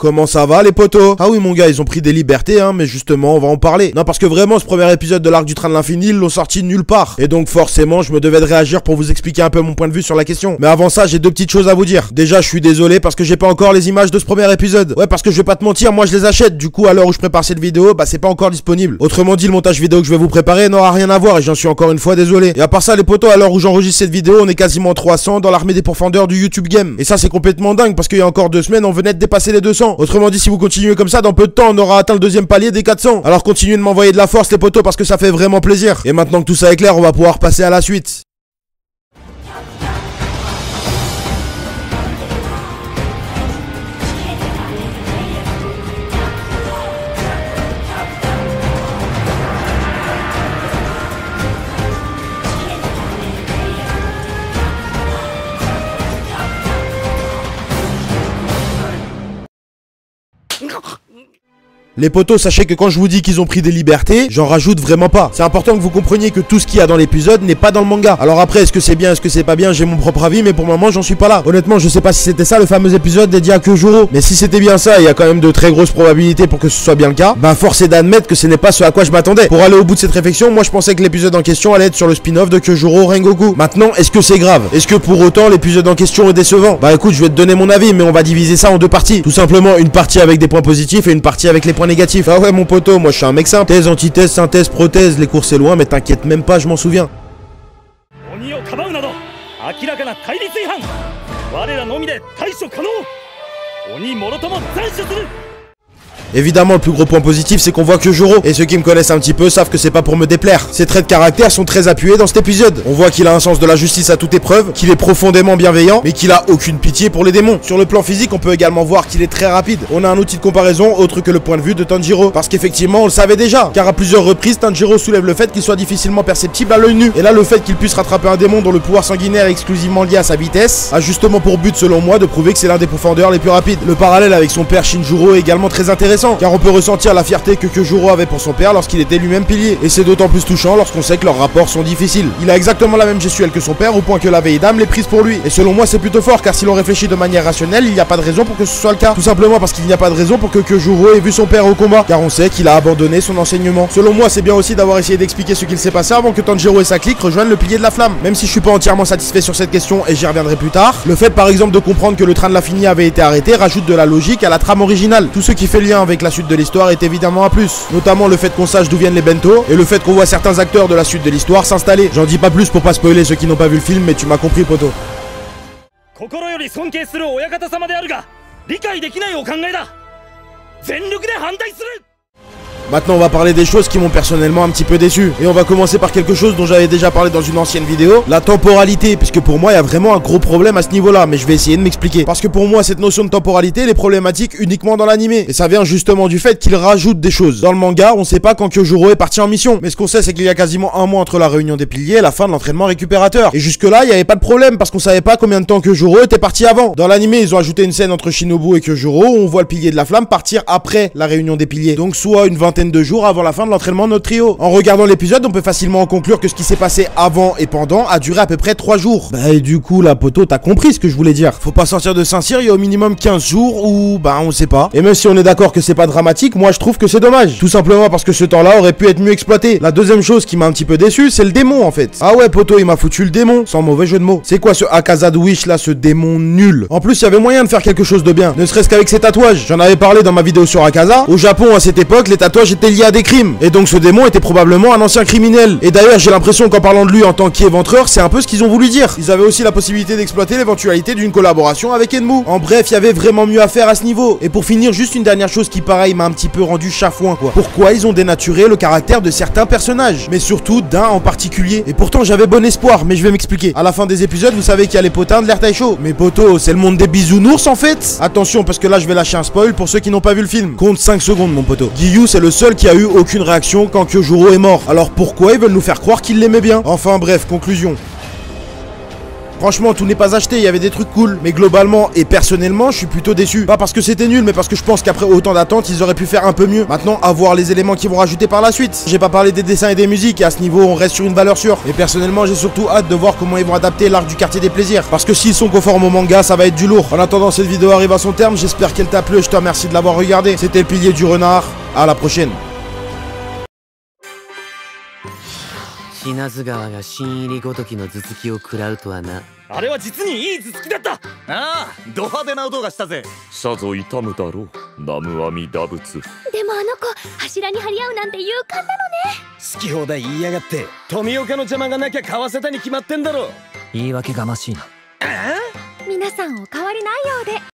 Comment ça va les potos? Ah oui mon gars, ils ont pris des libertés hein, mais justement on va en parler. Non parce que vraiment ce premier épisode de l'arc du train de l'infini, ils l'ont sorti nulle part. Et donc forcément je me devais de réagir pour vous expliquer un peu mon point de vue sur la question. Mais avant ça j'ai deux petites choses à vous dire. Déjà je suis désolé parce que j'ai pas encore les images de ce premier épisode. Ouais parce que je vais pas te mentir, moi je les achète. Du coup à l'heure où je prépare cette vidéo, bah c'est pas encore disponible. Autrement dit le montage vidéo que je vais vous préparer n'aura rien à voir et j'en suis encore une fois désolé. Et à part ça les potos, à l'heure où j'enregistre cette vidéo, on est quasiment 300 dans l'armée des pourfendeurs du YouTube Game. Et ça c'est complètement dingue parce qu'il y a encore 2 semaines on venait de dépasser les 200. Autrement dit si vous continuez comme ça, dans peu de temps on aura atteint le deuxième palier des 400. Alors continuez de m'envoyer de la force les potos parce que ça fait vraiment plaisir. Et maintenant que tout ça est clair, on va pouvoir passer à la suite. Les potos, sachez que quand je vous dis qu'ils ont pris des libertés, j'en rajoute vraiment pas. C'est important que vous compreniez que tout ce qu'il y a dans l'épisode n'est pas dans le manga. Alors après, est-ce que c'est bien, est-ce que c'est pas bien, j'ai mon propre avis, mais pour le moment, j'en suis pas là. Honnêtement, je sais pas si c'était ça le fameux épisode dédié à Kyojuro. Mais si c'était bien ça, il y a quand même de très grosses probabilités pour que ce soit bien le cas. Ben force est d'admettre que ce n'est pas ce à quoi je m'attendais. Pour aller au bout de cette réflexion, moi je pensais que l'épisode en question allait être sur le spin-off de Kyojuro Rengoku. Maintenant, est-ce que c'est grave? Est-ce que pour autant l'épisode en question est décevant? Bah écoute, je vais te donner mon avis, mais on va diviser ça en deux parties. Tout simplement une partie avec des points positifs et une partie avec les points négatifs. Ah ouais mon poteau, moi je suis un mec simple. Thèse, antithèse, synthèse, prothèse, les cours c'est loin, mais t'inquiète même pas, je m'en souviens. Évidemment, le plus gros point positif, c'est qu'on voit Kyojuro. Et ceux qui me connaissent un petit peu savent que c'est pas pour me déplaire. Ses traits de caractère sont très appuyés dans cet épisode. On voit qu'il a un sens de la justice à toute épreuve, qu'il est profondément bienveillant, mais qu'il a aucune pitié pour les démons. Sur le plan physique, on peut également voir qu'il est très rapide. On a un outil de comparaison autre que le point de vue de Tanjiro. Parce qu'effectivement, on le savait déjà. Car à plusieurs reprises, Tanjiro soulève le fait qu'il soit difficilement perceptible à l'œil nu. Et là, le fait qu'il puisse rattraper un démon dont le pouvoir sanguinaire est exclusivement lié à sa vitesse, a justement pour but, selon moi, de prouver que c'est l'un des pourfendeurs les plus rapides. Le parallèle avec son père Shinjuro est également très intéressant, car on peut ressentir la fierté que Kyojuro avait pour son père lorsqu'il était lui-même pilier. Et c'est d'autant plus touchant lorsqu'on sait que leurs rapports sont difficiles. Il a exactement la même gestuelle que son père au point que la vieille dame l'est prise pour lui. Et selon moi c'est plutôt fort car si l'on réfléchit de manière rationnelle, il n'y a pas de raison pour que ce soit le cas. Tout simplement parce qu'il n'y a pas de raison pour que Kyojuro ait vu son père au combat, car on sait qu'il a abandonné son enseignement. Selon moi c'est bien aussi d'avoir essayé d'expliquer ce qu'il s'est passé avant que Tanjiro et sa clique rejoignent le pilier de la flamme. Même si je suis pas entièrement satisfait sur cette question et j'y reviendrai plus tard, le fait par exemple de comprendre que le train de l'infini avait été arrêté rajoute de la logique à la trame originale. Tout ce qui fait lien avec la suite de l'histoire est évidemment à plus. Notamment le fait qu'on sache d'où viennent les bento et le fait qu'on voit certains acteurs de la suite de l'histoire s'installer. J'en dis pas plus pour pas spoiler ceux qui n'ont pas vu le film, mais tu m'as compris poto. Maintenant on va parler des choses qui m'ont personnellement un petit peu déçu. Et on va commencer par quelque chose dont j'avais déjà parlé dans une ancienne vidéo, la temporalité. Puisque pour moi il y a vraiment un gros problème à ce niveau là, mais je vais essayer de m'expliquer. Parce que pour moi cette notion de temporalité elle est problématique uniquement dans l'animé. Et ça vient justement du fait qu'il rajoute des choses. Dans le manga on sait pas quand Kyojuro est parti en mission, mais ce qu'on sait c'est qu'il y a quasiment un mois entre la réunion des piliers et la fin de l'entraînement récupérateur. Et jusque là il n'y avait pas de problème parce qu'on savait pas combien de temps Kyojuro était parti avant. Dans l'animé ils ont ajouté une scène entre Shinobu et Kyojuro où on voit le pilier de la flamme partir après la réunion des piliers. Donc soit une vingtaine de jours avant la fin de l'entraînement de notre trio. En regardant l'épisode, on peut facilement en conclure que ce qui s'est passé avant et pendant a duré à peu près 3 jours. Bah et du coup, la poteau, t'as compris ce que je voulais dire. Faut pas sortir de Saint-Cyr, il y a au minimum 15 jours ou bah on sait pas. Et même si on est d'accord que c'est pas dramatique, moi je trouve que c'est dommage. Tout simplement parce que ce temps-là aurait pu être mieux exploité. La deuxième chose qui m'a un petit peu déçu, c'est le démon en fait. Ah ouais, poteau, il m'a foutu le démon, sans mauvais jeu de mots. C'est quoi ce Akazad Wish là, ce démon nul? En plus, il y avait moyen de faire quelque chose de bien, ne serait-ce qu'avec ses tatouages. J'en avais parlé dans ma vidéo sur Akaza. Au Japon, à cette époque, les tatouages étaient liés à des crimes. Et donc ce démon était probablement un ancien criminel. Et d'ailleurs j'ai l'impression qu'en parlant de lui en tant qu'éventreur, c'est un peu ce qu'ils ont voulu dire. Ils avaient aussi la possibilité d'exploiter l'éventualité d'une collaboration avec Enmu. En bref, il y avait vraiment mieux à faire à ce niveau. Et pour finir, juste une dernière chose qui pareil m'a un petit peu rendu chafouin quoi. Pourquoi ils ont dénaturé le caractère de certains personnages, mais surtout d'un en particulier. Et pourtant j'avais bon espoir, mais je vais m'expliquer. À la fin des épisodes, vous savez qu'il y a les potins de l'Air Taisho. Mais poto, c'est le monde des bisounours en fait. Attention parce que là je vais lâcher un spoil pour ceux qui n'ont pas vu le film. Compte 5 secondes mon poteau. Giyu c'est le seul qui a eu aucune réaction quand Kyojuro est mort. Alors pourquoi ils veulent nous faire croire qu'ils l'aimaient bien? Enfin bref, conclusion. Franchement, tout n'est pas acheté, il y avait des trucs cool. Mais globalement et personnellement, je suis plutôt déçu. Pas parce que c'était nul, mais parce que je pense qu'après autant d'attentes, ils auraient pu faire un peu mieux. Maintenant, à voir les éléments qu'ils vont rajouter par la suite. J'ai pas parlé des dessins et des musiques, et à ce niveau, on reste sur une valeur sûre. Et personnellement, j'ai surtout hâte de voir comment ils vont adapter l'arc du quartier des plaisirs. Parce que s'ils sont conformes au manga, ça va être du lourd. En attendant, cette vidéo arrive à son terme. J'espère qu'elle t'a plu. Je te remercie de l'avoir regardé. C'était le pilier du renard. À la prochaine. 品津川が新入りごときの頭突きを食らうとはな。あれは実にいい頭突きだった。ああ、ド派手な音がしたぜ。さぞ痛むだろう、南無阿弥陀仏。でもあの子柱に張り合うなんて勇敢なのね。好き放題言いやがって富岡の邪魔がなきゃ買わせたに決まってんだろ。言い訳がましいな。皆さんお変わりないようで。